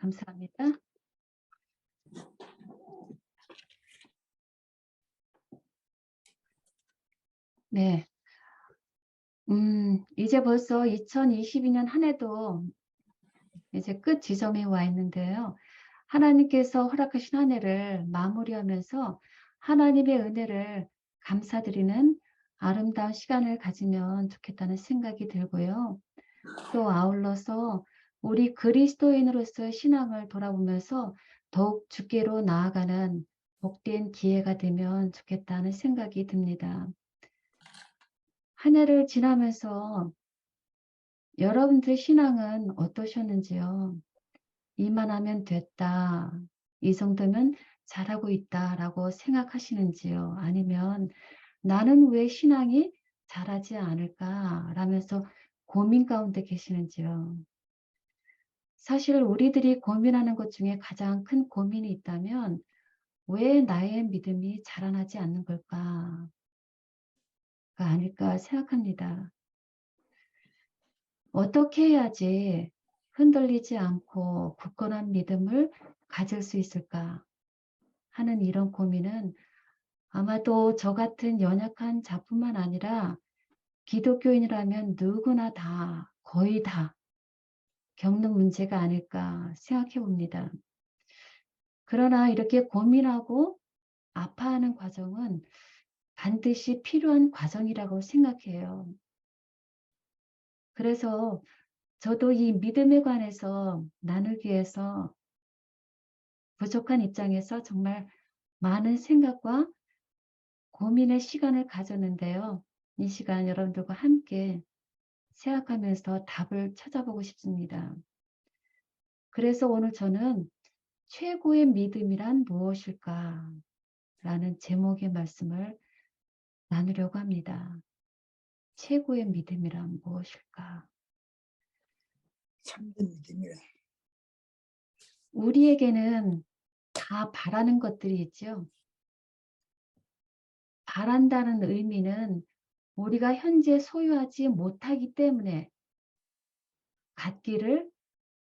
감사합니다. 네. 이제 벌써 2022년 한 해도 이제 끝 지점에 와 있는데요. 하나님께서 허락하신 한 해를 마무리하면서 하나님의 은혜를 감사드리는 아름다운 시간을 가지면 좋겠다는 생각이 들고요. 또 아울러서 우리 그리스도인으로서의 신앙을 돌아보면서 더욱 주께로 나아가는 복된 기회가 되면 좋겠다는 생각이 듭니다. 한 해를 지나면서 여러분들의 신앙은 어떠셨는지요? 이만하면 됐다. 이 정도면 잘하고 있다라고 생각하시는지요? 아니면 나는 왜 신앙이 잘하지 않을까? 라면서 고민 가운데 계시는지요? 사실 우리들이 고민하는 것 중에 가장 큰 고민이 있다면 왜 나의 믿음이 자라나지 않는 걸까가 아닐까 생각합니다. 어떻게 해야지 흔들리지 않고 굳건한 믿음을 가질 수 있을까 하는 이런 고민은 아마도 저 같은 연약한 자뿐만 아니라 기독교인이라면 누구나 다, 거의 다 겪는 문제가 아닐까 생각해 봅니다. 그러나 이렇게 고민하고 아파하는 과정은 반드시 필요한 과정이라고 생각해요. 그래서 저도 이 믿음에 관해서 나누기 위해서 부족한 입장에서 정말 많은 생각과 고민의 시간을 가졌는데요. 이 시간 여러분들과 함께 생각하면서 답을 찾아보고 싶습니다. 그래서 오늘 저는 최고의 믿음이란 무엇일까? 라는 제목의 말씀을 나누려고 합니다. 최고의 믿음이란 무엇일까? 참된 믿음이라. 우리에게는 다 바라는 것들이 있죠. 바란다는 의미는 우리가 현재 소유하지 못하기 때문에 갖기를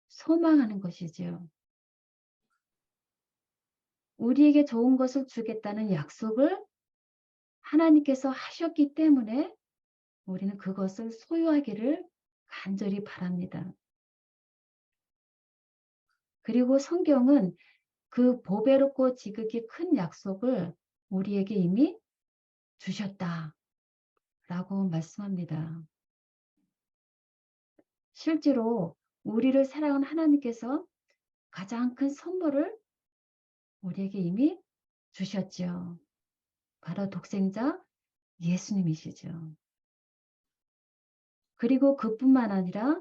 소망하는 것이지요. 우리에게 좋은 것을 주겠다는 약속을 하나님께서 하셨기 때문에 우리는 그것을 소유하기를 간절히 바랍니다. 그리고 성경은 그 보배롭고 지극히 큰 약속을 우리에게 이미 주셨다라고 말씀합니다. 실제로 우리를 사랑하는 하나님께서 가장 큰 선물을 우리에게 이미 주셨죠. 바로 독생자 예수님이시죠. 그리고 그뿐만 아니라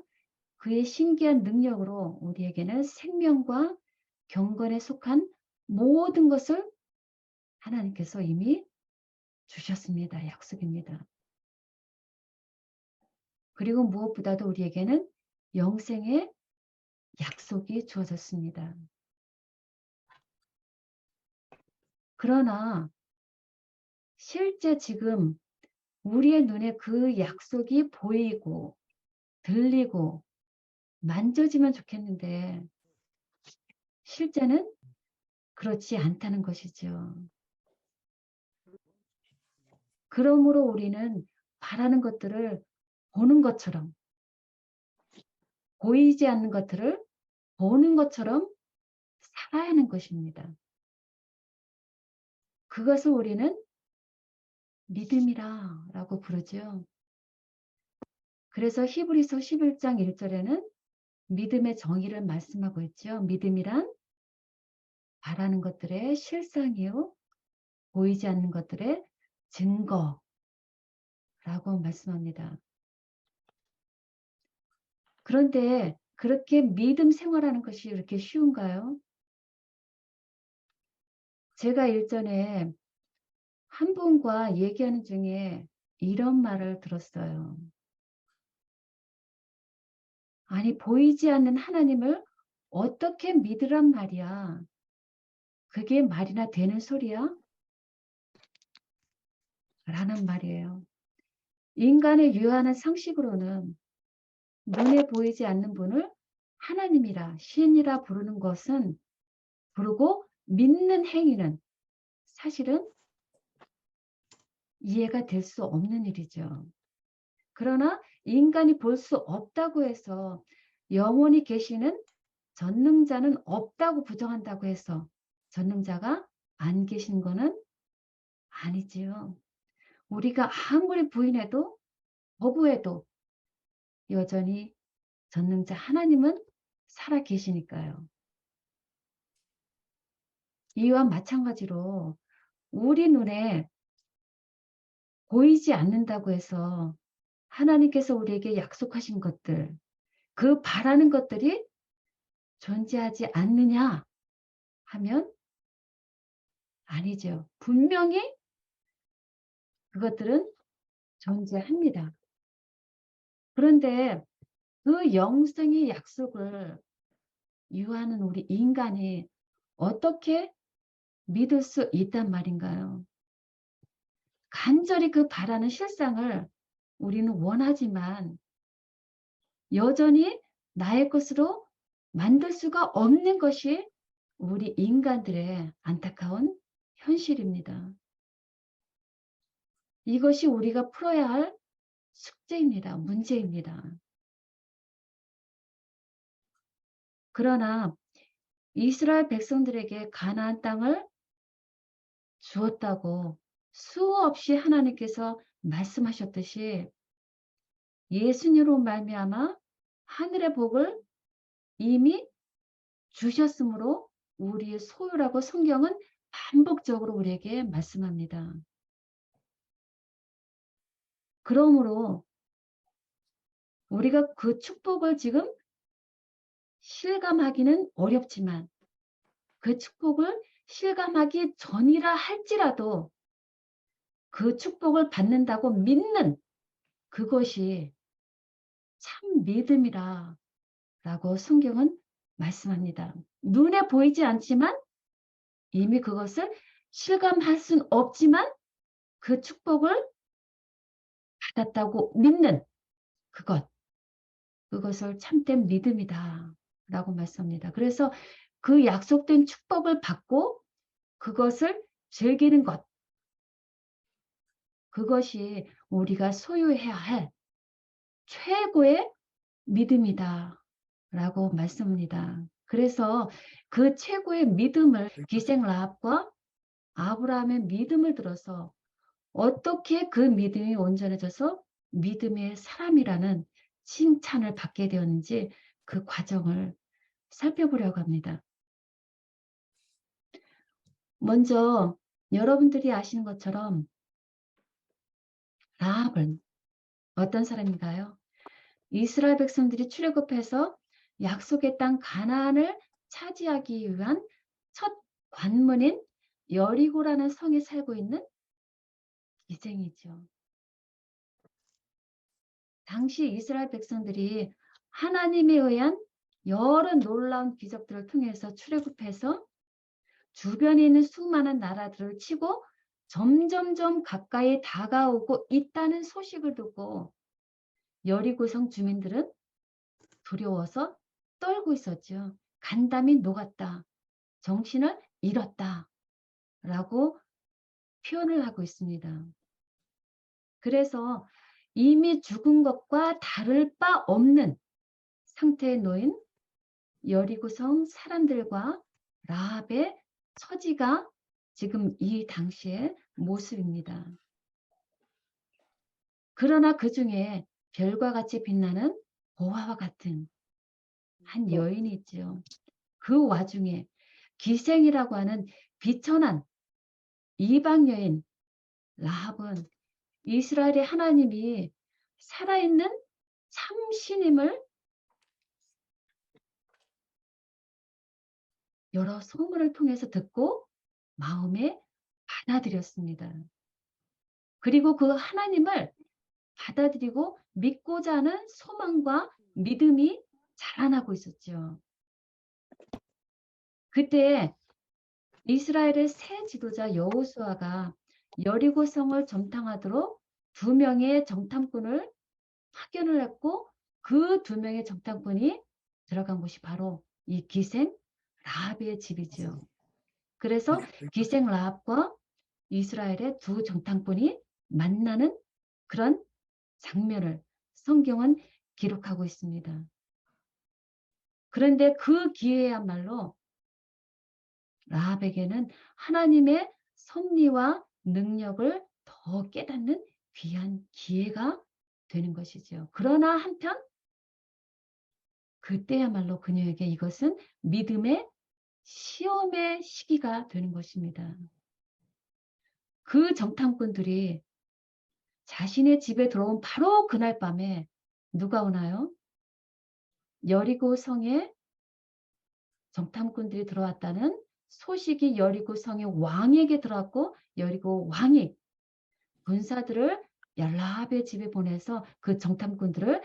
그의 신기한 능력으로 우리에게는 생명과 경건에 속한 모든 것을 하나님께서 이미 주셨습니다. 약속입니다. 그리고 무엇보다도 우리에게는 영생의 약속이 주어졌습니다. 그러나 실제 지금 우리의 눈에 그 약속이 보이고 들리고 만져지면 좋겠는데 실제는 그렇지 않다는 것이죠. 그러므로 우리는 바라는 것들을 보는 것처럼 보이지 않는 것들을 보는 것처럼 살아야 하는 것입니다. 그것을 우리는 믿음이라고 부르죠. 그래서 히브리서 11장 1절에는 믿음의 정의를 말씀하고 있죠. 믿음이란 바라는 것들의 실상이요 보이지 않는 것들의 증거라고 말씀합니다. 그런데 그렇게 믿음 생활하는 것이 이렇게 쉬운가요? 제가 일전에 한 분과 얘기하는 중에 이런 말을 들었어요. 아니, 보이지 않는 하나님을 어떻게 믿으란 말이야? 그게 말이나 되는 소리야? 라는 말이에요. 인간의 유한한 상식으로는 눈에 보이지 않는 분을 하나님이라 신이라 부르는 것은 부르고 믿는 행위는 사실은 이해가 될 수 없는 일이죠. 그러나 인간이 볼 수 없다고 해서 영원히 계시는 전능자는 없다고 부정한다고 해서 전능자가 안 계신 거는 아니지요. 우리가 아무리 부인해도 거부해도 여전히 전능자 하나님은 살아 계시니까요. 이와 마찬가지로 우리 눈에 보이지 않는다고 해서 하나님께서 우리에게 약속하신 것들, 그 바라는 것들이 존재하지 않느냐 하면 아니죠. 분명히 그것들은 존재합니다. 그런데 그 영생의 약속을 유하는 우리 인간이 어떻게 믿을 수 있단 말인가요? 간절히 그 바라는 실상을 우리는 원하지만 여전히 나의 것으로 만들 수가 없는 것이 우리 인간들의 안타까운 현실입니다. 이것이 우리가 풀어야 할 숙제입니다. 문제입니다. 그러나 이스라엘 백성들에게 가나안 땅을 주었다고 수없이 하나님께서 말씀하셨듯이 예수님으로 말미암아 하늘의 복을 이미 주셨으므로 우리의 소유라고 성경은 반복적으로 우리에게 말씀합니다. 그러므로 우리가 그 축복을 지금 실감하기는 어렵지만 그 축복을 실감하기 전이라 할지라도 그 축복을 받는다고 믿는 그것이 참 믿음이라 라고 성경은 말씀합니다. 눈에 보이지 않지만 이미 그것을 실감할 순 없지만 그 축복을 받았다고 믿는 그것을 참된 믿음이다 라고 말씀합니다. 그래서 그 약속된 축복을 받고 그것을 즐기는 것, 그것이 우리가 소유해야 할 최고의 믿음이다 라고 말씀합니다. 그래서 그 최고의 믿음을 기생 라합과 아브라함의 믿음을 들어서 어떻게 그 믿음이 온전해져서 믿음의 사람이라는 칭찬을 받게 되었는지 그 과정을 살펴보려고 합니다. 먼저 여러분들이 아시는 것처럼 라합은 어떤 사람인가요? 이스라엘 백성들이 출애굽해서 약속의 땅 가나안을 차지하기 위한 첫 관문인 여리고라는 성에 살고 있는 기생이죠. 당시 이스라엘 백성들이 하나님에 의한 여러 놀라운 기적들을 통해서 출애굽해서 주변에 있는 수많은 나라들을 치고 점점점 가까이 다가오고 있다는 소식을 듣고 여리고성 주민들은 두려워서 떨고 있었죠. 간담이 녹았다. 정신을 잃었다. 라고 표현을 하고 있습니다. 그래서 이미 죽은 것과 다를 바 없는 상태에 놓인 여리고성 사람들과 라합의 처지가 지금 이 당시의 모습입니다. 그러나 그 중에 별과 같이 빛나는 보화와 같은 한 여인이 있죠. 그 와중에 기생이라고 하는 비천한 이방 여인 라합은 이스라엘의 하나님이 살아있는 참신임을 여러 소문을 통해서 듣고 마음에 받아들였습니다. 그리고 그 하나님을 받아들이고 믿고자 하는 소망과 믿음이 자라나고 있었죠. 그때 이스라엘의 새 지도자 여호수아가 여리고성을 점탕하도록 2명의 정탐꾼을 파견을 했고 그 2명의 정탐꾼이 들어간 곳이 바로 이 기생 라합의 집이지요. 맞아요. 그래서 네. 여기까지. 기생 라합과 이스라엘의 두 정탐꾼이 만나는 그런 장면을 성경은 기록하고 있습니다. 그런데 그 기회야말로 라합에게는 하나님의 섭리와 능력을 더 깨닫는 귀한 기회가 되는 것이죠. 그러나 한편 그때야말로 그녀에게 이것은 믿음의 시험의 시기가 되는 것입니다. 그 정탐꾼들이 자신의 집에 들어온 바로 그날 밤에 누가 오나요? 여리고 성에 정탐꾼들이 들어왔다는 소식이 여리고 성의 왕에게 들어왔고, 여리고 왕이 군사들을 라합의 집에 보내서 그 정탐꾼들을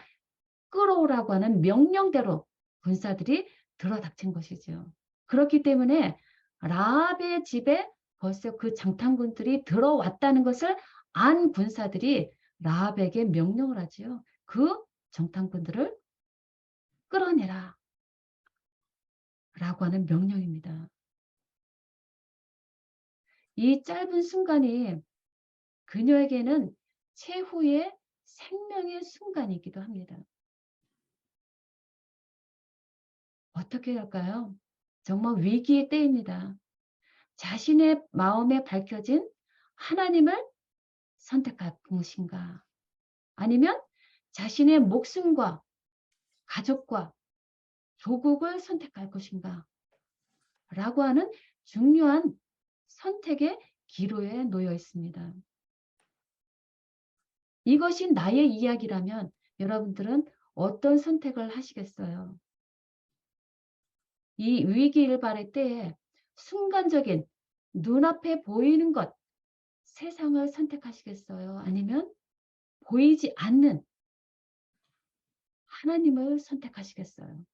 끌어오라고 하는 명령대로 군사들이 들어닥친 것이죠. 그렇기 때문에 라합의 집에 벌써 그 정탐꾼들이 들어왔다는 것을 안 군사들이 라합에게 명령을 하지요. 그 정탐꾼들을 끌어내라 라고 하는 명령입니다. 이 짧은 순간이 그녀에게는 최후의 생명의 순간이기도 합니다. 어떻게 할까요? 정말 위기의 때입니다. 자신의 마음에 밝혀진 하나님을 선택할 것인가? 아니면 자신의 목숨과 가족과 조국을 선택할 것인가? 라고 하는 중요한 선택의 기로에 놓여 있습니다. 이것이 나의 이야기라면 여러분들은 어떤 선택을 하시겠어요? 이 위기일발의 때에 순간적인 눈앞에 보이는 것, 세상을 선택하시겠어요? 아니면 보이지 않는 하나님을 선택하시겠어요?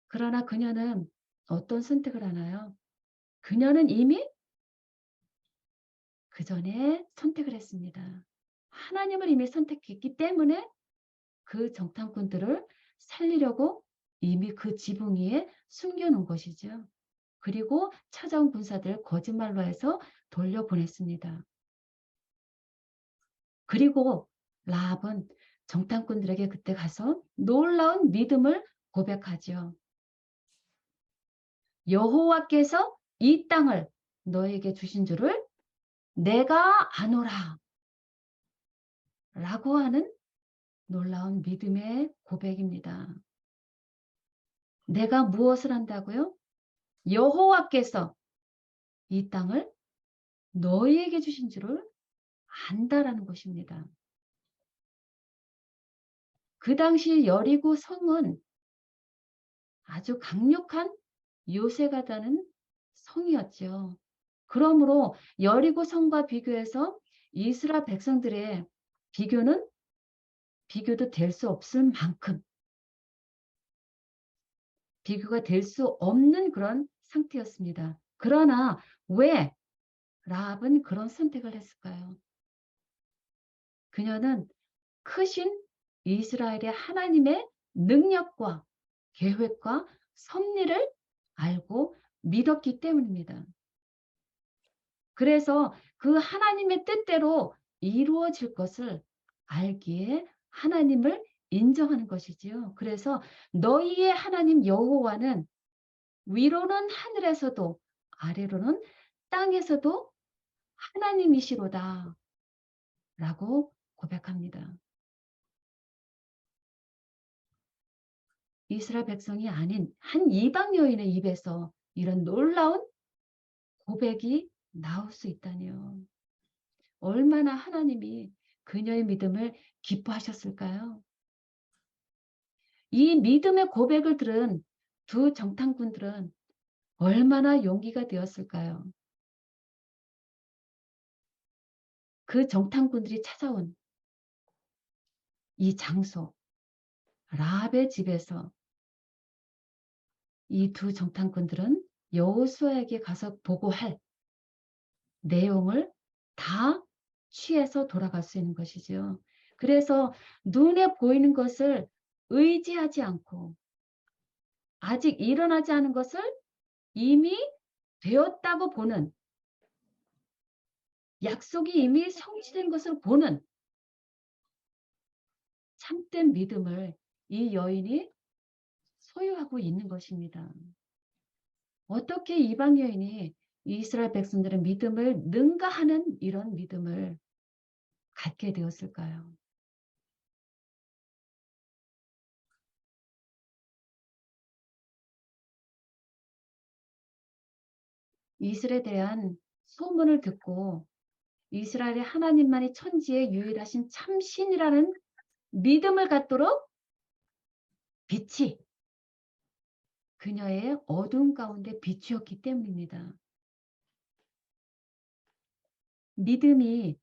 그러나 그녀는 어떤 선택을 하나요? 그녀는 이미 그 전에 선택을 했습니다. 하나님을 이미 선택했기 때문에 그 정탐꾼들을 살리려고 이미 그 지붕 위에 숨겨놓은 것이죠. 그리고 찾아온 군사들 거짓말로 해서 돌려보냈습니다. 그리고 라합은 정탐꾼들에게 그때 가서 놀라운 믿음을 고백하죠. 여호와께서 이 땅을 너에게 주신 줄을 내가 아노라 라고 하는 놀라운 믿음의 고백입니다. 내가 무엇을 한다고요? 여호와께서 이 땅을 너희에게 주신 줄을 안다라는 것입니다. 그 당시 여리고 성은 아주 강력한 요새가 다는 성이었죠. 그러므로 여리고 성과 비교해서 이스라엘 백성들의 비교도 될 수 없을 만큼 비교가 될 수 없는 그런 상태였습니다. 그러나 왜 라합은 그런 선택을 했을까요? 그녀는 크신 이스라엘의 하나님의 능력과 계획과 섭리를 알고 믿었기 때문입니다. 그래서 그 하나님의 뜻대로 이루어질 것을 알기에 하나님을 인정하는 것이지요. 그래서 너희의 하나님 여호와는 위로는 하늘에서도 아래로는 땅에서도 하나님이시로다 라고 고백합니다. 이스라엘 백성이 아닌 한 이방 여인의 입에서 이런 놀라운 고백이 나올 수 있다니요. 얼마나 하나님이 그녀의 믿음을 기뻐하셨을까요? 이 믿음의 고백을 들은 두 정탐꾼들은 얼마나 용기가 되었을까요? 그 정탐꾼들이 찾아온 이 장소, 라합의 집에서 이 두 정탐꾼들은 여호수아에게 가서 보고할 내용을 다 취해서 돌아갈 수 있는 것이죠. 그래서 눈에 보이는 것을 의지하지 않고 아직 일어나지 않은 것을 이미 되었다고 보는, 약속이 이미 성취된 것을 보는 참된 믿음을 이 여인이 소유하고 있는 것입니다. 어떻게 이방 여인이 이스라엘 백성들의 믿음을 능가하는 이런 믿음을 갖게 되었을까요? 이스라엘에 대한 소문을 듣고 이스라엘의 하나님만이 천지의 유일하신 참신이라는 믿음을 갖도록 빛이 그녀의 어두움 가운데 비추었기 때문입니다. 믿음이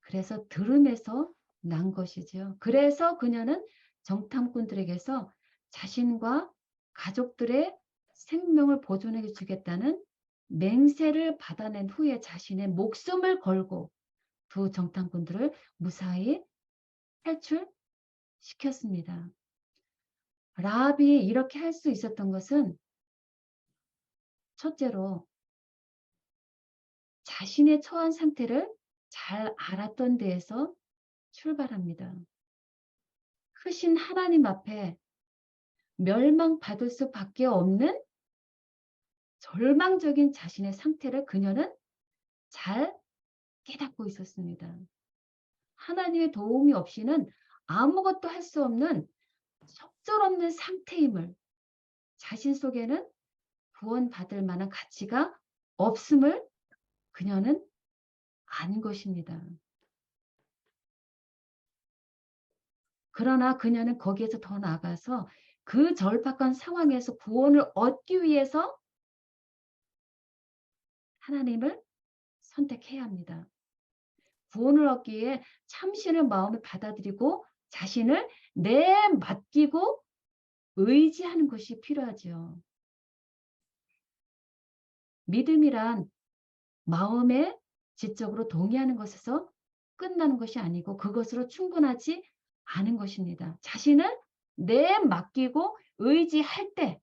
그래서 들음에서 난 것이죠. 그래서 그녀는 정탐꾼들에게서 자신과 가족들의 생명을 보존해 주겠다는 맹세를 받아낸 후에 자신의 목숨을 걸고 두 정탐꾼들을 무사히 탈출시켰습니다. 라합이 이렇게 할 수 있었던 것은 첫째로 자신의 처한 상태를 잘 알았던 데에서 출발합니다. 크신 하나님 앞에 멸망받을 수밖에 없는 절망적인 자신의 상태를 그녀는 잘 깨닫고 있었습니다. 하나님의 도움이 없이는 아무것도 할 수 없는 속절없는 상태임을, 자신 속에는 구원받을 만한 가치가 없음을 그녀는 안 것입니다. 그러나 그녀는 거기에서 더 나아가서 그 절박한 상황에서 구원을 얻기 위해서 하나님을 선택해야 합니다. 구원을 얻기 위해 참신의 마음을 받아들이고 자신을 내맡기고 의지하는 것이 필요하죠. 믿음이란 마음에 지적으로 동의하는 것에서 끝나는 것이 아니고 그것으로 충분하지 않은 것입니다. 자신을 내맡기고 의지할 때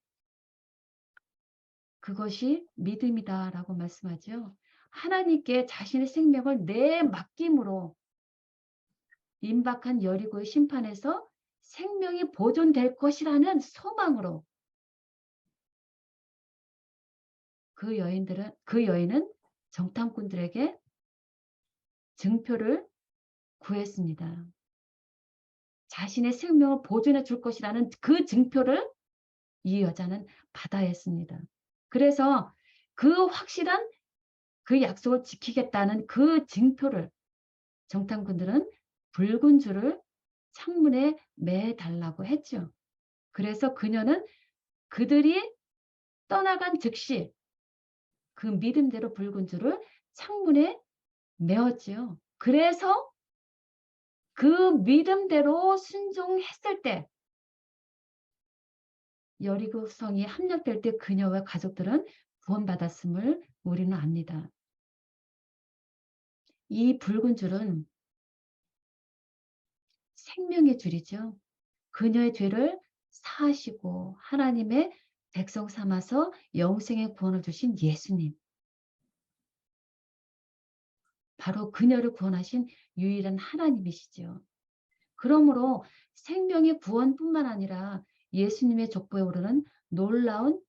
그것이 믿음이다라고 말씀하죠. 하나님께 자신의 생명을 내맡김으로 임박한 여리고의 심판에서 생명이 보존될 것이라는 소망으로 그 여인은 정탐꾼들에게 증표를 구했습니다. 자신의 생명을 보존해 줄 것이라는 그 증표를 이 여자는 받아야 했습니다. 그래서 그 확실한 그 약속을 지키겠다는 그 증표를 정탐꾼들은 붉은 줄을 창문에 매달라고 했죠. 그래서 그녀는 그들이 떠나간 즉시 그 믿음대로 붉은 줄을 창문에 메었지요. 그래서 그 믿음대로 순종했을 때 여리고 성이 함락될 때 그녀와 가족들은 구원받았음을 우리는 압니다. 이 붉은 줄은 생명의 줄이죠. 그녀의 죄를 사하시고 하나님의 백성 삼아서 영생의 구원을 주신 예수님. 바로 그녀를 구원하신 유일한 하나님이시죠. 그러므로 생명의 구원뿐만 아니라 예수님의 족보에 오르는 놀라운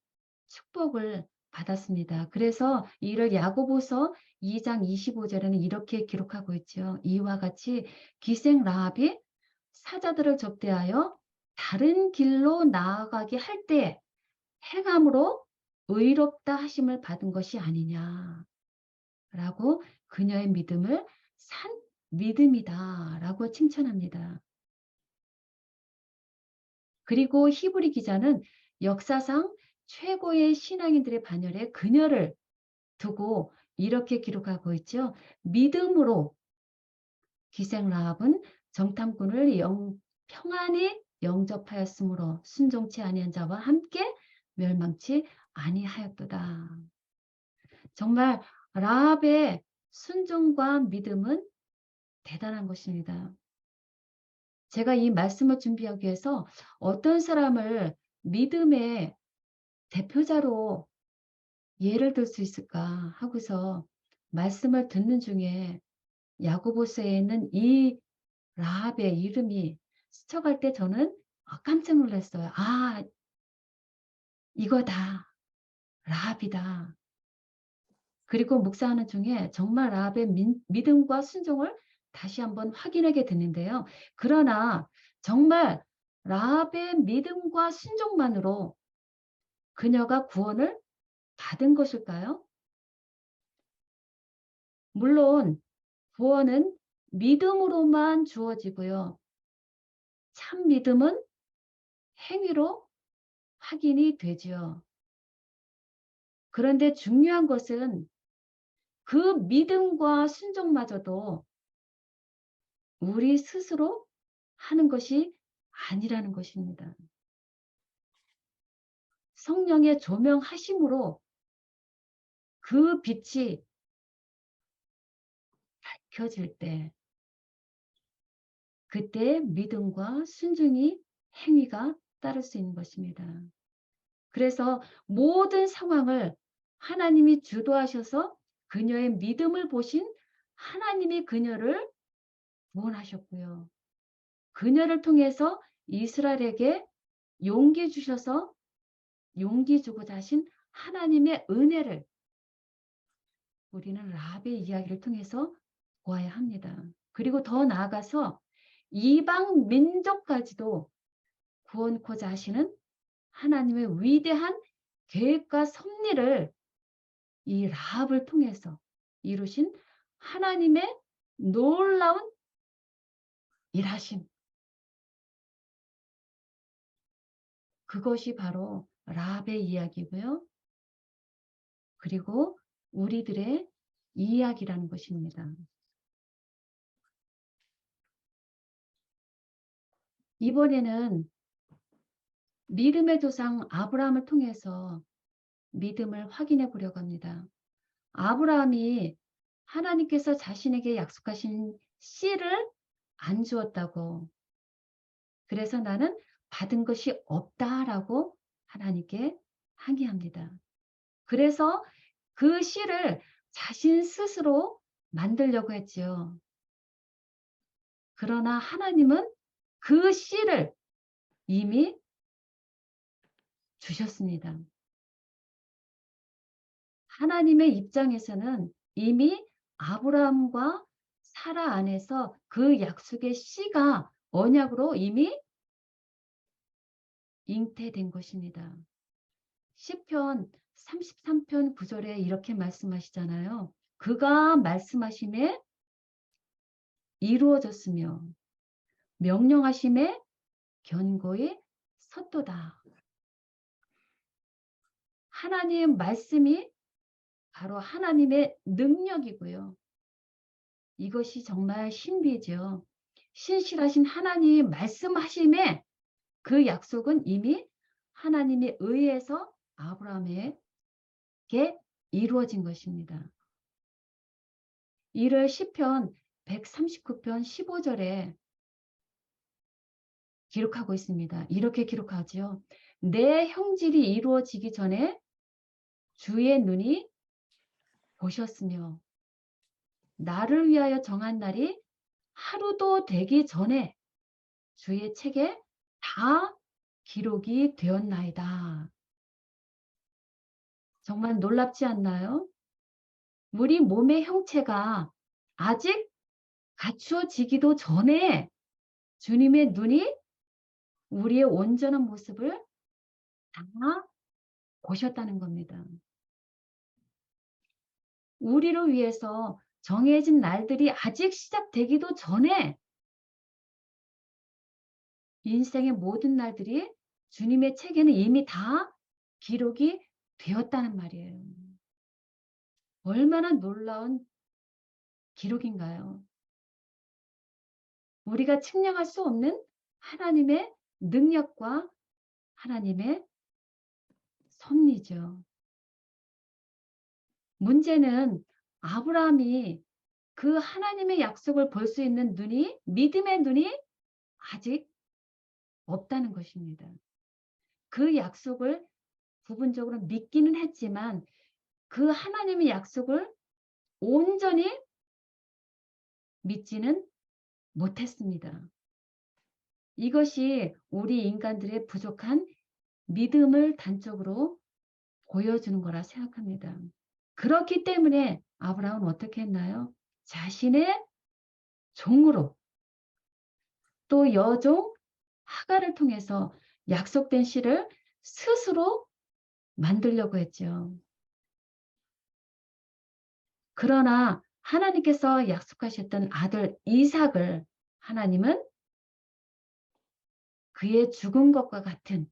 축복을 받았습니다. 그래서 이를 야고보서 2장 25절에는 이렇게 기록하고 있죠. 이와 같이 기생 라합이 사자들을 접대하여 다른 길로 나아가게 할 때 행함으로 의롭다 하심을 받은 것이 아니냐라고 그녀의 믿음을 산 믿음이다라고 칭찬합니다. 그리고 히브리 기자는 역사상 최고의 신앙인들의 반열에 그녀를 두고 이렇게 기록하고 있죠. 믿음으로 기생 라합은 정탐꾼을 평안히 영접하였으므로 순종치 아니한 자와 함께 멸망치 아니하였도다. 정말 라합의 순종과 믿음은 대단한 것입니다. 제가 이 말씀을 준비하기 위해서 어떤 사람을 믿음의 대표자로 예를 들 수 있을까 하고서 말씀을 듣는 중에 야고보서에 있는 이 라합의 이름이 스쳐갈 때 저는 깜짝 놀랐어요. '아 이거다. 라합이다.' 그리고 묵상하는 중에 정말 라합의 믿음과 순종을 다시 한번 확인하게 됐는데요. 그러나 정말 라합의 믿음과 순종만으로 그녀가 구원을 받은 것일까요? 물론 구원은 믿음으로만 주어지고요. 참 믿음은 행위로 확인이 되지요. 그런데 중요한 것은 그 믿음과 순종마저도 우리 스스로 하는 것이 아니라는 것입니다. 성령의 조명하심으로 그 빛이 밝혀질 때 그때 믿음과 순종이 행위가 따를 수 있는 것입니다. 그래서 모든 상황을 하나님이 주도하셔서 그녀의 믿음을 보신 하나님이 그녀를 구원하셨고요. 그녀를 통해서 이스라엘에게 용기 주셔서 용기 주고자 하신 하나님의 은혜를 우리는 라합의 이야기를 통해서 보아야 합니다. 그리고 더 나아가서 이방 민족까지도 구원코자 하시는 하나님의 위대한 계획과 섭리를 이 라합을 통해서 이루신 하나님의 놀라운 일하심. 그것이 바로 라합의 이야기고요. 그리고 우리들의 이야기라는 것입니다. 이번에는 믿음의 조상 아브라함을 통해서 믿음을 확인해 보려고 합니다. 아브라함이 하나님께서 자신에게 약속하신 씨를 안 주었다고, 그래서 나는 받은 것이 없다라고 하나님께 항의합니다. 그래서 그 씨를 자신 스스로 만들려고 했지요. 그러나 하나님은 그 씨를 이미 주셨습니다. 하나님의 입장에서는 이미 아브라함과 사라 안에서 그 약속의 씨가 언약으로 이미 잉태된 것입니다. 시편 33편 9절에 이렇게 말씀하시잖아요. 그가 말씀하심에 이루어졌으며 명령하심에 견고히 섰도다. 하나님의 말씀이 바로 하나님의 능력이고요. 이것이 정말 신비죠. 신실하신 하나님이 말씀하심에 그 약속은 이미 하나님에 의해서 아브라함에게 이루어진 것입니다. 이를 시편 139편 15절에 기록하고 있습니다. 이렇게 기록하죠. 내 형질이 이루어지기 전에 주의 눈이 보셨으며 나를 위하여 정한 날이 하루도 되기 전에 주의 책에 다 기록이 되었나이다. 정말 놀랍지 않나요? 우리 몸의 형체가 아직 갖추어지기도 전에 주님의 눈이 우리의 온전한 모습을 다 보셨다는 겁니다. 우리를 위해서 정해진 날들이 아직 시작되기도 전에 인생의 모든 날들이 주님의 책에는 이미 다 기록이 되었다는 말이에요. 얼마나 놀라운 기록인가요? 우리가 측량할 수 없는 하나님의 능력과 하나님의 섭리죠. 문제는 아브라함이 그 하나님의 약속을 볼 수 있는 눈이, 믿음의 눈이 아직 없다는 것입니다. 그 약속을 부분적으로 믿기는 했지만 그 하나님의 약속을 온전히 믿지는 못했습니다. 이것이 우리 인간들의 부족한 믿음을 단적으로 보여주는 거라 생각합니다. 그렇기 때문에 아브라함은 어떻게 했나요? 자신의 종으로 또 여종 하갈을 통해서 약속된 씨를 스스로 만들려고 했죠. 그러나 하나님께서 약속하셨던 아들 이삭을 하나님은 그의 죽은 것과 같은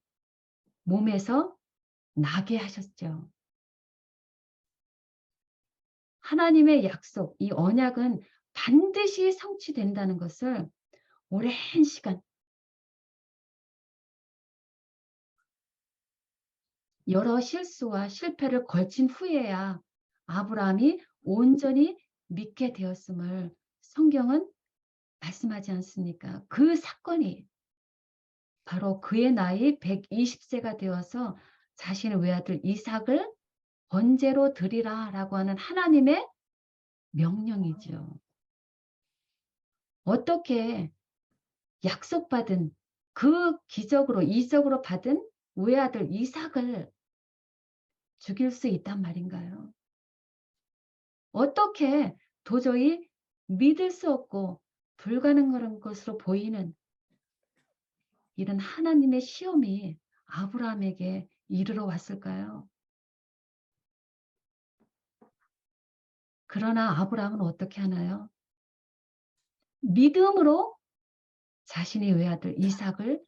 몸에서 나게 하셨죠. 하나님의 약속, 이 언약은 반드시 성취된다는 것을 오랜 시간 여러 실수와 실패를 걸친 후에야 아브라함이 온전히 믿게 되었음을 성경은 말씀하지 않습니까? 그 사건이 바로 그의 나이 120세가 되어서 자신의 외아들 이삭을 번제로 드리라라고 하는 하나님의 명령이죠. 어떻게 약속받은 그 기적으로 이적으로 받은 외아들 이삭을 죽일 수 있단 말인가요? 어떻게 도저히 믿을 수 없고 불가능한 것으로 보이는 이런 하나님의 시험이 아브라함에게 이르러 왔을까요? 그러나 아브라함은 어떻게 하나요? 믿음으로 자신의 외아들 이삭을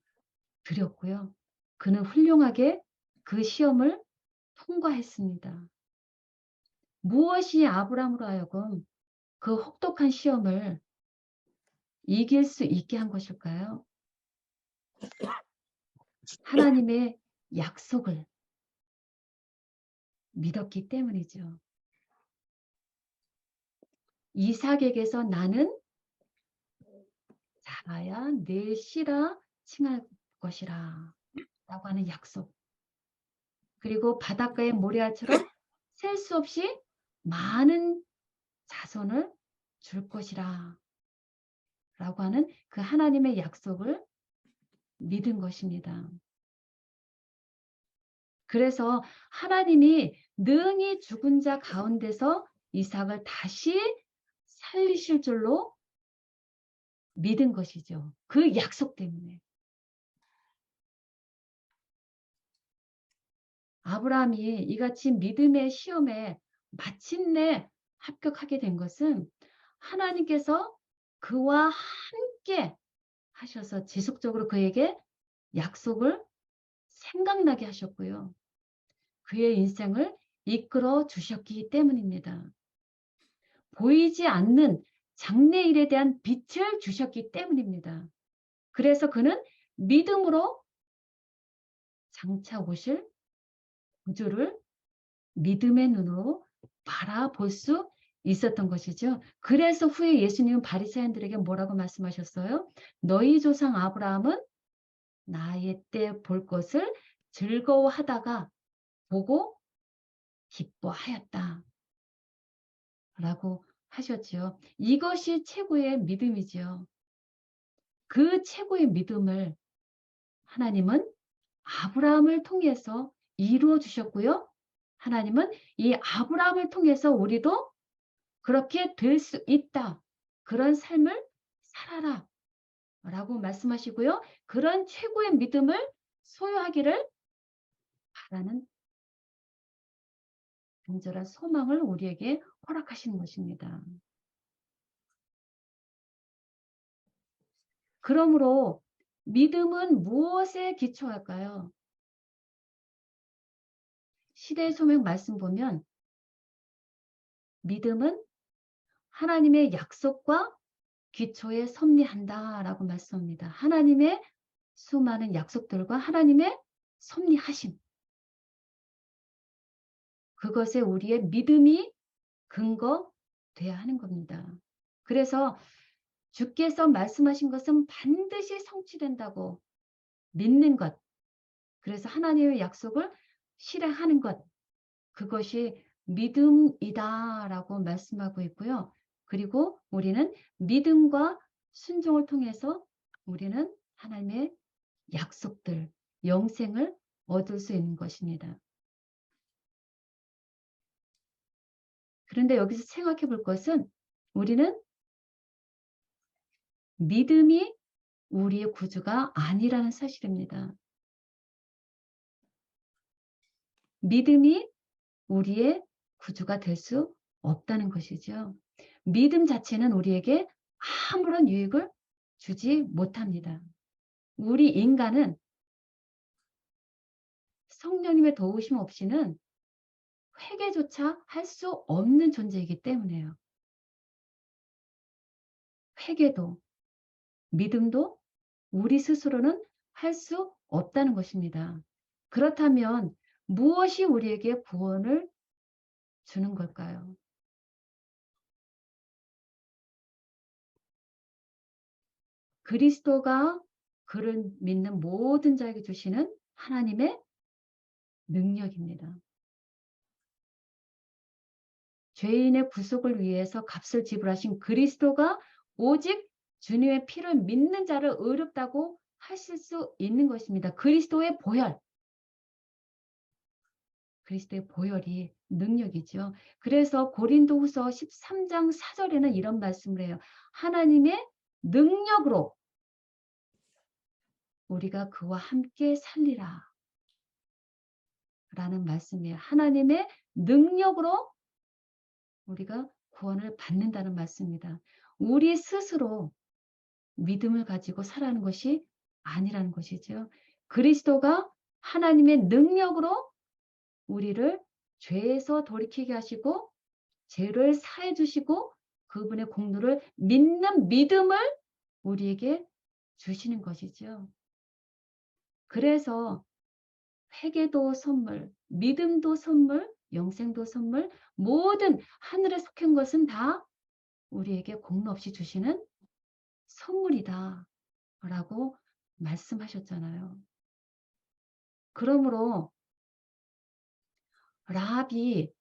드렸고요. 그는 훌륭하게 그 시험을 통과했습니다. 무엇이 아브라함으로 하여금 그 혹독한 시험을 이길 수 있게 한 것일까요? 하나님의 약속을 믿었기 때문이죠. 이삭에게서 나는 자라야 내 씨라 칭할 것이라 라고 하는 약속. 그리고 바닷가의 모래알처럼 셀 수 없이 많은 자손을 줄 것이라 라고 하는 그 하나님의 약속을 믿은 것입니다. 그래서 하나님이 능히 죽은 자 가운데서 이삭을 다시 살리실 줄로 믿은 것이죠. 그 약속 때문에. 아브라함이 이같이 믿음의 시험에 마침내 합격하게 된 것은 하나님께서 그와 함께 하셔서 지속적으로 그에게 약속을 생각나게 하셨고요. 그의 인생을 이끌어 주셨기 때문입니다. 보이지 않는 장래일에 대한 빛을 주셨기 때문입니다. 그래서 그는 믿음으로 장차 오실 구주를 믿음의 눈으로 바라볼 수 있었던 것이죠. 그래서 후에 예수님은 바리새인들에게 뭐라고 말씀하셨어요? 너희 조상 아브라함은 나의 때 볼 것을 즐거워하다가 보고 기뻐하였다. 라고 하셨죠. 이것이 최고의 믿음이죠. 그 최고의 믿음을 하나님은 아브라함을 통해서 이루어 주셨고요. 하나님은 이 아브라함을 통해서 우리도 그렇게 될 수 있다. 그런 삶을 살아라. 라고 말씀하시고요. 그런 최고의 믿음을 소유하기를 바라는 간절한 소망을 우리에게 허락하시는 것입니다. 그러므로 믿음은 무엇에 기초할까요? 시대의 소명 말씀 보면 믿음은 하나님의 약속과 기초에 섭리한다라고 말씀합니다. 하나님의 수많은 약속들과 하나님의 섭리하심. 그것에 우리의 믿음이 근거돼야 하는 겁니다. 그래서 주께서 말씀하신 것은 반드시 성취된다고 믿는 것. 그래서 하나님의 약속을 실행하는 것. 그것이 믿음이다라고 말씀하고 있고요. 그리고 우리는 믿음과 순종을 통해서 우리는 하나님의 약속들, 영생을 얻을 수 있는 것입니다. 그런데 여기서 생각해 볼 것은 우리는 믿음이 우리의 구주가 아니라는 사실입니다. 믿음이 우리의 구주가 될 수 없다는 것이죠. 믿음 자체는 우리에게 아무런 유익을 주지 못합니다. 우리 인간은 성령님의 도우심 없이는 회개조차 할 수 없는 존재이기 때문에요. 회개도 믿음도 우리 스스로는 할 수 없다는 것입니다. 그렇다면 무엇이 우리에게 구원을 주는 걸까요? 그리스도가 그를 믿는 모든 자에게 주시는 하나님의 능력입니다. 죄인의 구속을 위해서 값을 지불하신 그리스도가 오직 주님의 피를 믿는 자를 의롭다고 하실 수 있는 것입니다. 그리스도의 보혈. 그리스도의 보혈이 능력이죠. 그래서 고린도후서 13장 4절에는 이런 말씀을 해요. 하나님의 능력으로 우리가 그와 함께 살리라. 라는 말씀이에요. 하나님의 능력으로 우리가 구원을 받는다는 말씀입니다. 우리 스스로 믿음을 가지고 살아가는 것이 아니라는 것이죠. 그리스도가 하나님의 능력으로 우리를 죄에서 돌이키게 하시고 죄를 사해 주시고 그분의 공로를 믿는 믿음을 우리에게 주시는 것이죠. 그래서 회개도 선물, 믿음도 선물, 영생도 선물, 모든 하늘에 속한 것은 다 우리에게 공로 없이 주시는 선물이다 라고 말씀하셨잖아요. 그러므로 라합이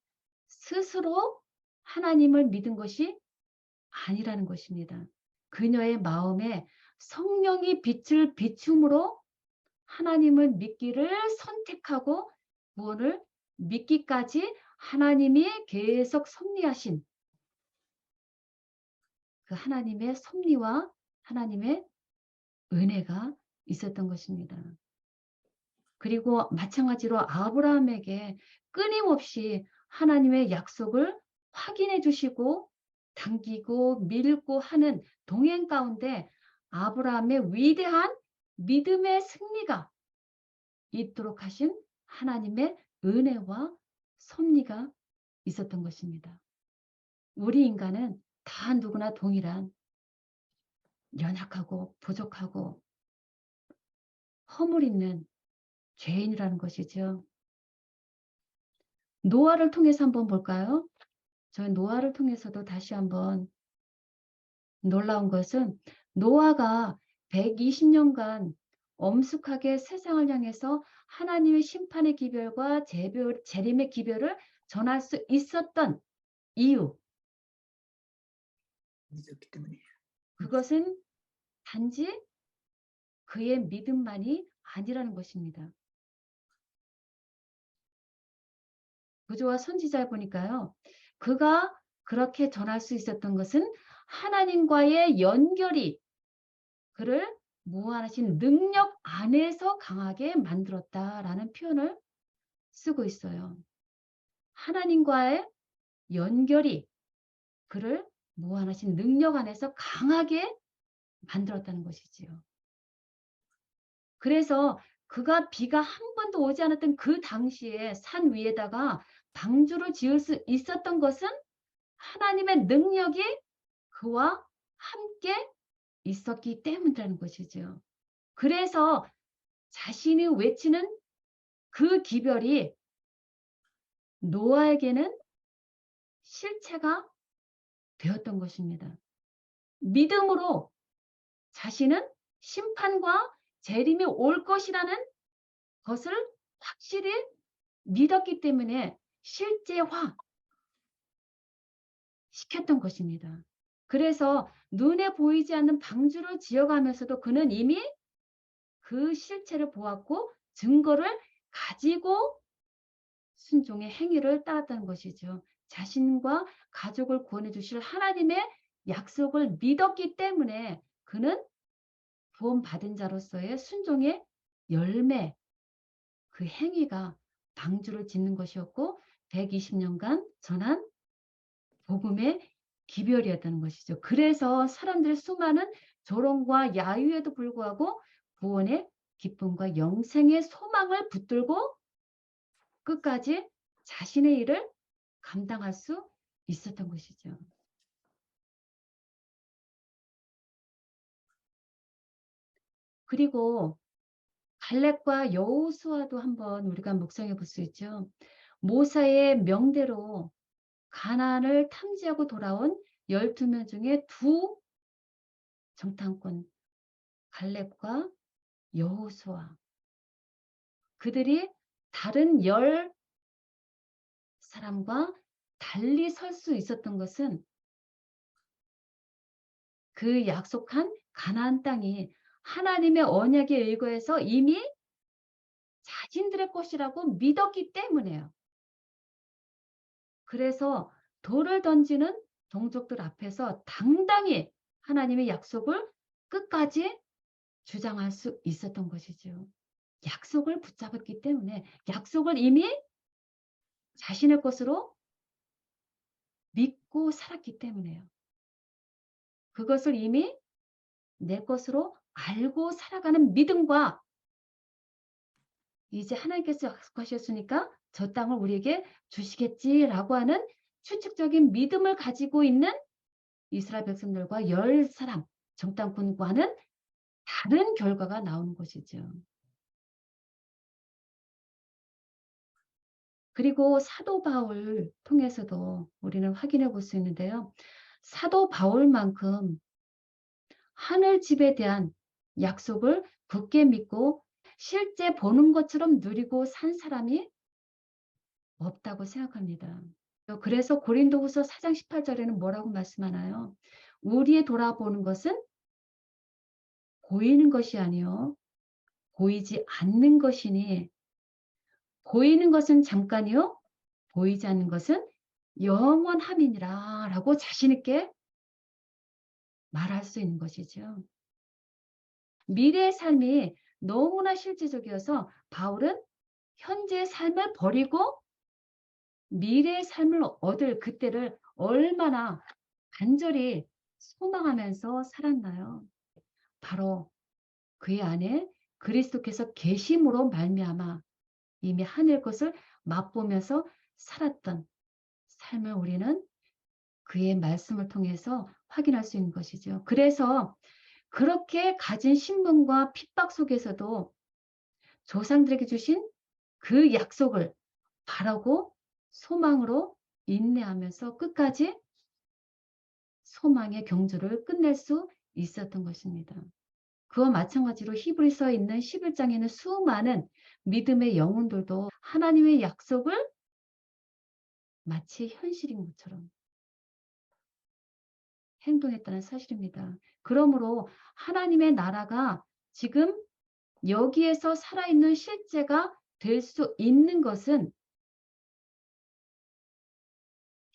스스로 하나님을 믿은 것이 아니라는 것입니다. 그녀의 마음에 성령이 빛을 비춤으로 하나님을 믿기를 선택하고 구원을 믿기까지 하나님이 계속 섭리하신 그 하나님의 섭리와 하나님의 은혜가 있었던 것입니다. 그리고 마찬가지로 아브라함에게 끊임없이 하나님의 약속을 확인해 주시고 당기고 밀고 하는 동행 가운데 아브라함의 위대한 믿음의 승리가 있도록 하신 하나님의 은혜와 섭리가 있었던 것입니다. 우리 인간은 다 누구나 동일한 연약하고 부족하고 허물 있는 죄인이라는 것이죠. 노아를 통해서 한번 볼까요? 저희 노아를 통해서도 다시 한번 놀라운 것은 노아가 120년간 엄숙하게 세상을 향해서 하나님의 심판의 기별과 재림의 기별을 전할 수 있었던 이유. 믿었기 때문에. 그것은 단지 그의 믿음만이 아니라는 것입니다. 구조와 선지자를 보니까요. 그가 그렇게 전할 수 있었던 것은 하나님과의 연결이 그를 무한하신 능력 안에서 강하게 만들었다라는 표현을 쓰고 있어요. 하나님과의 연결이 그를 무한하신 능력 안에서 강하게 만들었다는 것이지요. 그래서 그가 비가 한 번도 오지 않았던 그 당시에 산 위에다가 방주를 지을 수 있었던 것은 하나님의 능력이 그와 함께 있었기 때문이라는 것이죠. 그래서 자신이 외치는 그 기별이 노아에게는 실체가 되었던 것입니다. 믿음으로 자신은 심판과 재림이 올 것이라는 것을 확실히 믿었기 때문에 실제화 시켰던 것입니다. 그래서 눈에 보이지 않는 방주를 지어가면서도 그는 이미 그 실체를 보았고 증거를 가지고 순종의 행위를 따랐다는 것이죠. 자신과 가족을 구원해 주실 하나님의 약속을 믿었기 때문에 그는 구원받은 자로서의 순종의 열매, 그 행위가 방주를 짓는 것이었고 120년간 전한 복음의 기별이었다는 것이죠. 그래서 사람들의 수많은 조롱과 야유에도 불구하고 구원의 기쁨과 영생의 소망을 붙들고 끝까지 자신의 일을 감당할 수 있었던 것이죠. 그리고 갈렙과 여호수아도 한번 우리가 묵상해 볼 수 있죠. 모세의 명대로 가나안을 탐지하고 돌아온 12명 중에 두 정탐꾼 갈렙과 여호수아, 그들이 다른 10 사람과 달리 설 수 있었던 것은 그 약속한 가나안 땅이 하나님의 언약에 의거해서 이미 자신들의 것이라고 믿었기 때문에요. 그래서 돌을 던지는 동족들 앞에서 당당히 하나님의 약속을 끝까지 주장할 수 있었던 것이죠. 약속을 붙잡았기 때문에 약속을 이미 자신의 것으로 믿고 살았기 때문에요. 그것을 이미 내 것으로 알고 살아가는 믿음과 이제 하나님께서 약속하셨으니까 저 땅을 우리에게 주시겠지라고 하는 추측적인 믿음을 가지고 있는 이스라엘 백성들과 10 사람 정탐꾼과는 다른 결과가 나오는 것이죠. 그리고 사도 바울 통해서도 우리는 확인해 볼 수 있는데요. 사도 바울만큼 하늘 집에 대한 약속을 굳게 믿고 실제 보는 것처럼 누리고 산 사람이 없다고 생각합니다. 그래서 고린도후서 4장 18절에는 뭐라고 말씀하나요? 우리의 돌아보는 것은 보이는 것이 아니요 보이지 않는 것이니 보이는 것은 잠깐이요 보이지 않는 것은 영원함이니라 라고 자신 있게 말할 수 있는 것이죠. 미래의 삶이 너무나 실제적이어서 바울은 현재의 삶을 버리고 미래의 삶을 얻을 그때를 얼마나 간절히 소망하면서 살았나요? 바로 그의 안에 그리스도께서 계심으로 말미암아 이미 하늘 것을 맛보면서 살았던 삶을 우리는 그의 말씀을 통해서 확인할 수 있는 것이죠. 그래서 그렇게 가진 신분과 핍박 속에서도 조상들에게 주신 그 약속을 바라고 소망으로 인내하면서 끝까지 소망의 경주를 끝낼 수 있었던 것입니다. 그와 마찬가지로 히브리서에 있는 11장에는 수많은 믿음의 영혼들도 하나님의 약속을 마치 현실인 것처럼 행동했다는 사실입니다. 그러므로 하나님의 나라가 지금 여기에서 살아있는 실제가 될 수 있는 것은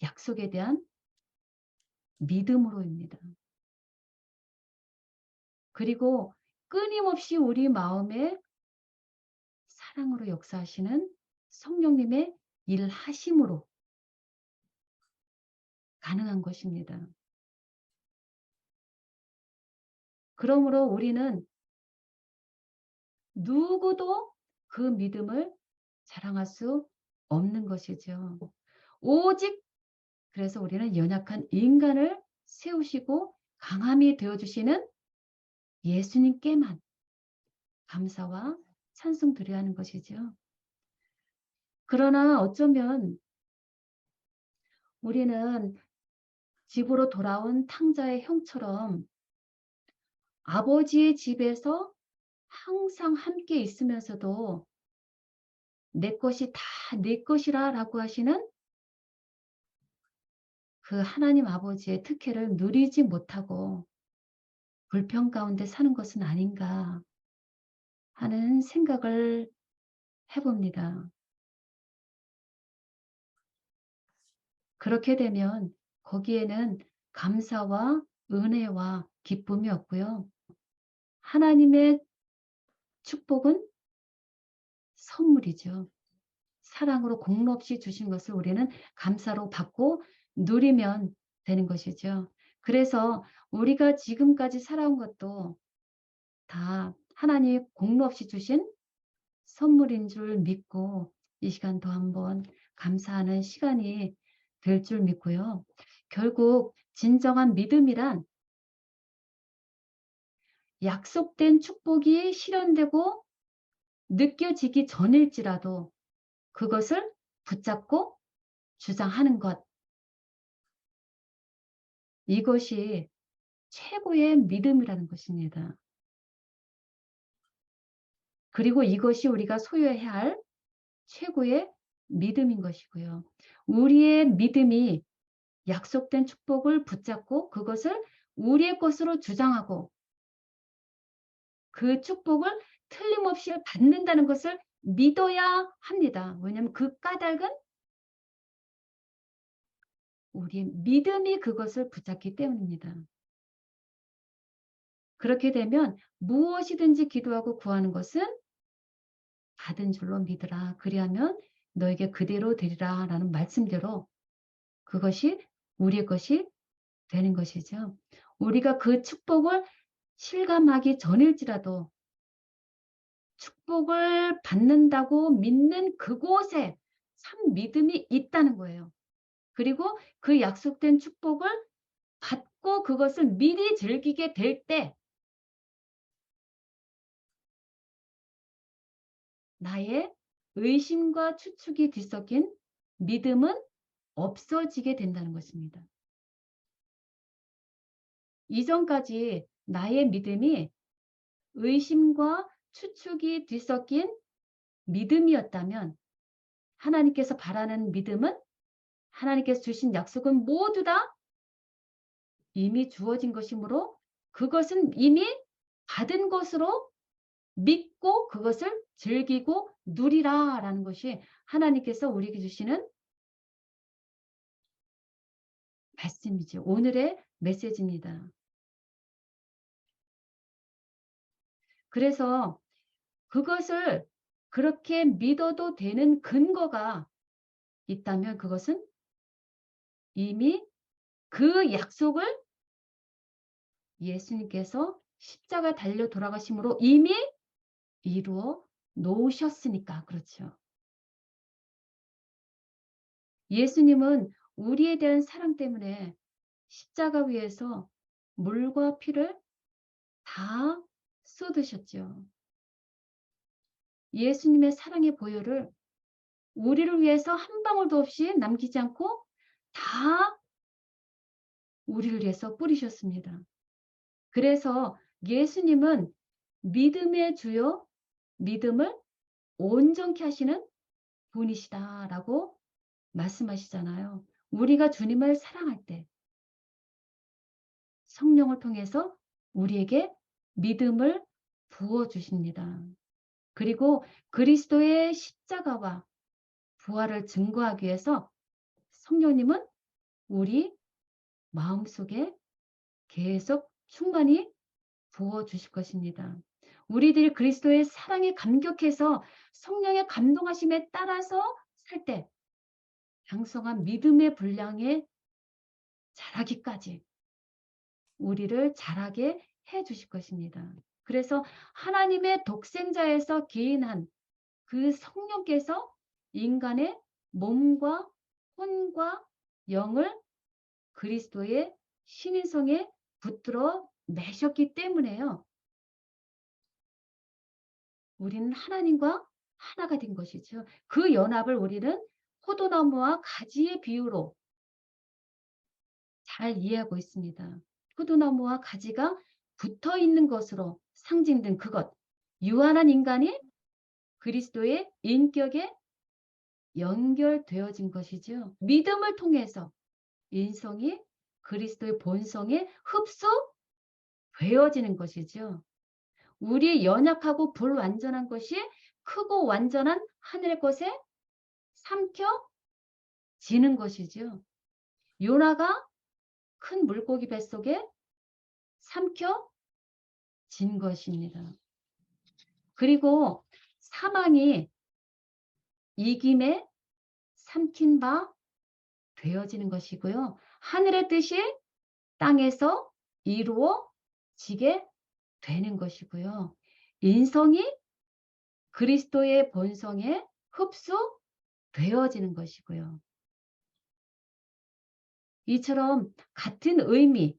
약속에 대한 믿음으로입니다. 그리고 끊임없이 우리 마음에 사랑으로 역사하시는 성령님의 일하심으로 가능한 것입니다. 그러므로 우리는 누구도 그 믿음을 자랑할 수 없는 것이죠. 오직 그래서 우리는 연약한 인간을 세우시고 강함이 되어주시는 예수님께만 감사와 찬송 드려야 하는 것이죠. 그러나 어쩌면 우리는 집으로 돌아온 탕자의 형처럼 아버지의 집에서 항상 함께 있으면서도 "내 것이 다 네 것이라."라고 하시는 그 하나님 아버지의 특혜를 누리지 못하고 불평 가운데 사는 것은 아닌가 하는 생각을 해 봅니다. 그렇게 되면 거기에는 감사와 은혜와 기쁨이 없고요. 하나님의 축복은 선물이죠. 사랑으로 공로 없이 주신 것을 우리는 감사로 받고 누리면 되는 것이죠. 그래서 우리가 지금까지 살아온 것도 다 하나님이 공로 없이 주신 선물인 줄 믿고 이 시간도 한번 감사하는 시간이 될 줄 믿고요. 결국 진정한 믿음이란 약속된 축복이 실현되고 느껴지기 전일지라도 그것을 붙잡고 주장하는 것. 이것이 최고의 믿음이라는 것입니다. 그리고 이것이 우리가 소유해야 할 최고의 믿음인 것이고요. 우리의 믿음이 약속된 축복을 붙잡고 그것을 우리의 것으로 주장하고 그 축복을 틀림없이 받는다는 것을 믿어야 합니다. 왜냐하면 그 까닭은 우리의 믿음이 그것을 붙잡기 때문입니다. 그렇게 되면 무엇이든지 기도하고 구하는 것은 받은 줄로 믿으라. 그리하면 너에게 그대로 되리라 라는 말씀대로 그것이 우리의 것이 되는 것이죠. 우리가 그 축복을 실감하기 전일지라도 축복을 받는다고 믿는 그곳에 참 믿음이 있다는 거예요. 그리고 그 약속된 축복을 받고 그것을 미리 즐기게 될 때 나의 의심과 추측이 뒤섞인 믿음은 없어지게 된다는 것입니다. 이전까지 나의 믿음이 의심과 추측이 뒤섞인 믿음이었다면 하나님께서 바라는 믿음은 하나님께서 주신 약속은 모두 다 이미 주어진 것이므로 그것은 이미 받은 것으로 믿고 그것을 즐기고 누리라라는 것이 하나님께서 우리에게 주시는 말씀이죠. 오늘의 메시지입니다. 그래서 그것을 그렇게 믿어도 되는 근거가 있다면 그것은 이미 그 약속을 예수님께서 십자가 달려 돌아가심으로 이미 이루어 놓으셨으니까 그렇죠. 예수님은 우리에 대한 사랑 때문에 십자가 위에서 물과 피를 다 쏟으셨죠. 예수님의 사랑의 보혈을 우리를 위해서 한 방울도 없이 남기지 않고 다 우리를 위해서 뿌리셨습니다. 그래서 예수님은 믿음의 주요 믿음을 온전케 하시는 분이시다라고 말씀하시잖아요. 우리가 주님을 사랑할 때 성령을 통해서 우리에게 믿음을 부어 주십니다. 그리고 그리스도의 십자가와 부활을 증거하기 위해서 성령님은 우리 마음속에 계속 충만히 부어 주실 것입니다. 우리들이 그리스도의 사랑에 감격해서 성령의 감동하심에 따라서 살 때 장성한 믿음의 분량에 자라기까지 우리를 자라게 해 주실 것입니다. 그래서 하나님의 독생자에서 기인한 그 성령께서 인간의 몸과 혼과 영을 그리스도의 신인성에 붙들어 매셨기 때문에요. 우리는 하나님과 하나가 된 것이죠. 그 연합을 우리는 포도나무와 가지의 비유로 잘 이해하고 있습니다. 포도나무와 가지가 붙어 있는 것으로 상징된 그것. 유한한 인간이 그리스도의 인격에 연결되어진 것이죠. 믿음을 통해서 인성이 그리스도의 본성에 흡수되어지는 것이죠. 우리의 연약하고 불완전한 것이 크고 완전한 하늘의 것에 삼켜지는 것이죠. 요나가 큰 물고기 뱃속에 삼켜진 것입니다. 그리고 사망이 이김에 삼킨 바 되어지는 것이고요. 하늘의 뜻이 땅에서 이루어지게 되는 것이고요. 인성이 그리스도의 본성에 흡수되어지는 것이고요. 이처럼 같은 의미의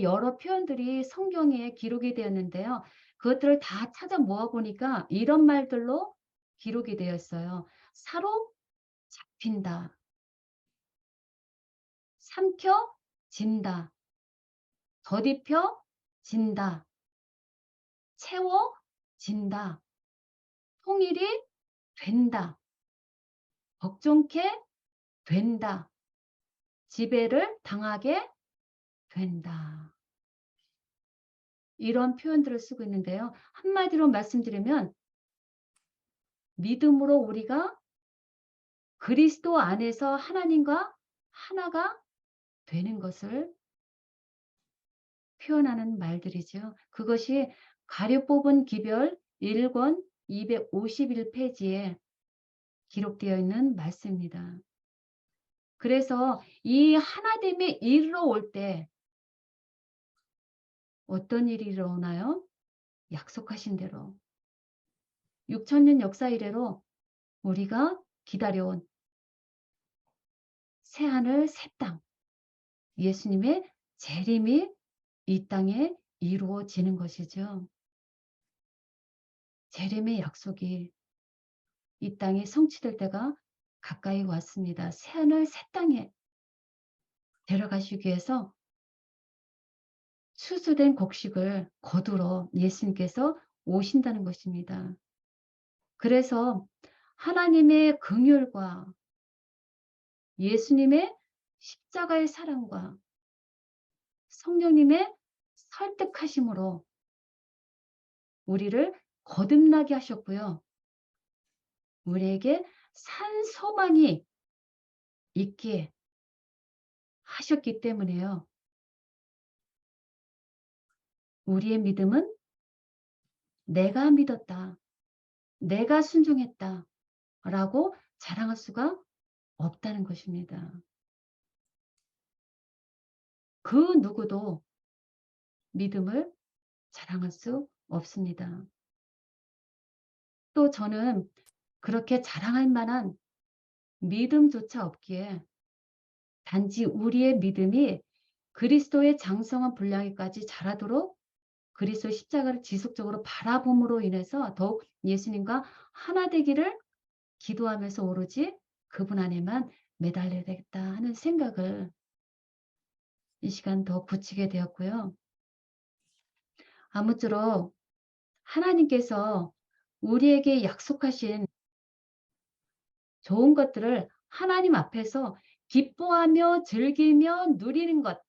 여러 표현들이 성경에 기록이 되었는데요. 그것들을 다 찾아 모아 보니까 이런 말들로 기록이 되었어요. 사로잡힌다, 삼켜진다, 더딥혀진다, 채워진다, 통일이 된다, 복종케 된다, 지배를 당하게 된다. 이런 표현들을 쓰고 있는데요. 한마디로 말씀드리면 믿음으로 우리가 그리스도 안에서 하나님과 하나가 되는 것을 표현하는 말들이죠. 그것이 가려 뽑은 기별 1권 251페이지에 기록되어 있는 말씀입니다. 그래서 이 하나됨에 이르러 올 때 어떤 일이 일어나요? 약속하신 대로 6000년 역사 이래로 우리가 기다려온 새하늘 새 땅, 예수님의 재림이 이 땅에 이루어지는 것이죠. 재림의 약속이 이 땅에 성취될 때가 가까이 왔습니다. 새하늘 새 땅에 데려가시기 위해서 수수된 곡식을 거두러 예수님께서 오신다는 것입니다. 그래서 하나님의 긍휼과 예수님의 십자가의 사랑과 성령님의 설득하심으로 우리를 거듭나게 하셨고요. 우리에게 산 소망이 있게 하셨기 때문에요. 우리의 믿음은 내가 믿었다, 내가 순종했다 라고 자랑할 수가 없다는 것입니다. 그 누구도 믿음을 자랑할 수 없습니다. 또 저는 그렇게 자랑할 만한 믿음조차 없기에 단지 우리의 믿음이 그리스도의 장성한 분량에까지 자라도록 그리스도의 십자가를 지속적으로 바라봄으로 인해서 더욱 예수님과 하나 되기를 기도하면서 오로지 그분 안에만 매달려야 되겠다 하는 생각을 이 시간 더 붙이게 되었고요. 아무쪼록 하나님께서 우리에게 약속하신 좋은 것들을 하나님 앞에서 기뻐하며 즐기며 누리는 것,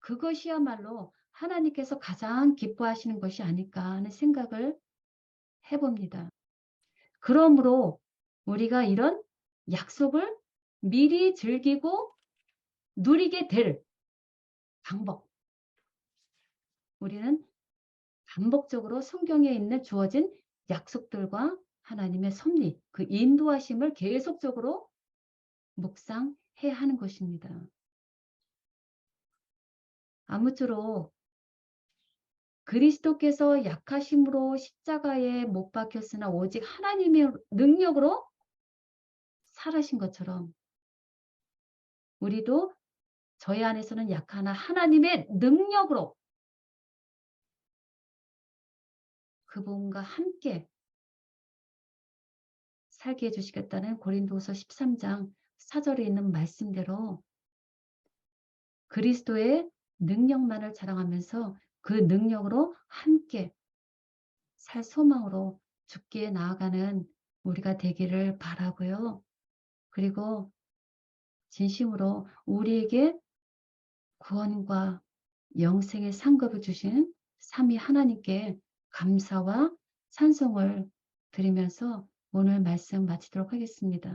그것이야말로 하나님께서 가장 기뻐하시는 것이 아닐까 하는 생각을 해봅니다. 그러므로 우리가 이런 약속을 미리 즐기고 누리게 될 방법, 우리는 반복적으로 성경에 있는 주어진 약속들과 하나님의 섭리, 그 인도하심을 계속적으로 묵상해야 하는 것입니다. 아무쪼록 그리스도께서 약하심으로 십자가에 못 박혔으나 오직 하나님의 능력으로 살으신 것처럼 우리도 저희 안에서는 약하나 하나님의 능력으로 그분과 함께 살게 해주시겠다는 고린도서 13장 사절에 있는 말씀대로 그리스도의 능력만을 자랑하면서 그 능력으로 함께 살 소망으로 주께 나아가는 우리가 되기를 바라고요. 그리고 진심으로 우리에게 구원과 영생의 상급을 주신 삼위 하나님께 감사와 찬송을 드리면서 오늘 말씀 마치도록 하겠습니다.